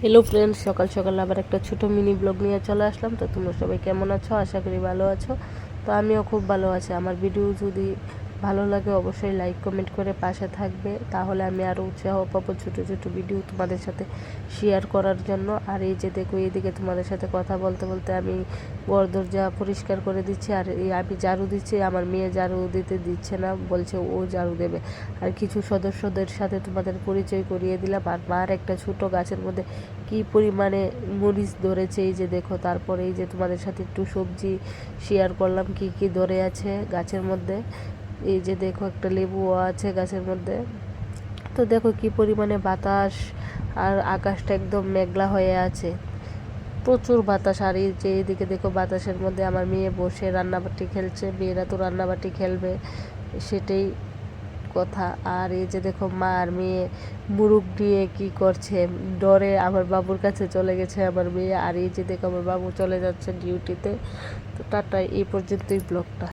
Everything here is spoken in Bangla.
হ্যালো ফ্রেন্ডস, সকাল সকাল আবার একটা ছোট মিনি ব্লগ নিয়ে চলে আসলাম। তো তোমরা সবাই কেমন আছো? আশা করি ভালো আছো। তো আমিও খুব ভালো আছি। আমার ভিডিও যদি ভালো লাগে অবশ্যই লাইক কমেন্ট করে পাশে থাকবে, তাহলে আমি আরও উৎসাহ পাবো ছোটো ছোটো ভিডিও তোমাদের সাথে শেয়ার করার জন্য। আর এই যে দেখো, এইদিকে তোমাদের সাথে কথা বলতে বলতে আমি ঘর দরজা পরিষ্কার করে দিচ্ছি, আর এই আমি ঝাড়ু দিচ্ছি। আমার মেয়ে ঝাড়ু দিতে দিচ্ছে না, বলছে ও ঝাড়ু দেবে। আর কিছু সদস্যদের সাথে তোমাদের পরিচয় করিয়ে দিলাম। আর মার একটা ছোট গাছের মধ্যে কি পরিমাণে মরিচ ধরেছে, এই যে দেখো। তারপরে এই যে তোমাদের সাথে একটু সবজি শেয়ার করলাম, কি কি ধরে আছে গাছের মধ্যে। এই যে দেখো, একটা লেবুও আছে গাছের মধ্যে। তো দেখো কি পরিমাণে বাতাস, আর আকাশটা একদম মেঘলা হয়ে আছে, প্রচুর বাতাস। আর এই যে এদিকে দেখো, বাতাসের মধ্যে আমার মেয়ে বসে রান্নাবাটি খেলছে। মেয়েরা তো রান্নাবাটি খেলবে, সেটাই কথা। আর এই যে দেখো, মা আর মেয়ে মুরুগ দিয়ে কি করছে, ডরে আমার বাবুর কাছে চলে গেছে আমার মেয়ে। আর এই যে দেখো, আমার বাবু চলে যাচ্ছে ডিউটিতে। তো টাটা, এই পর্যন্তই ব্লগটা।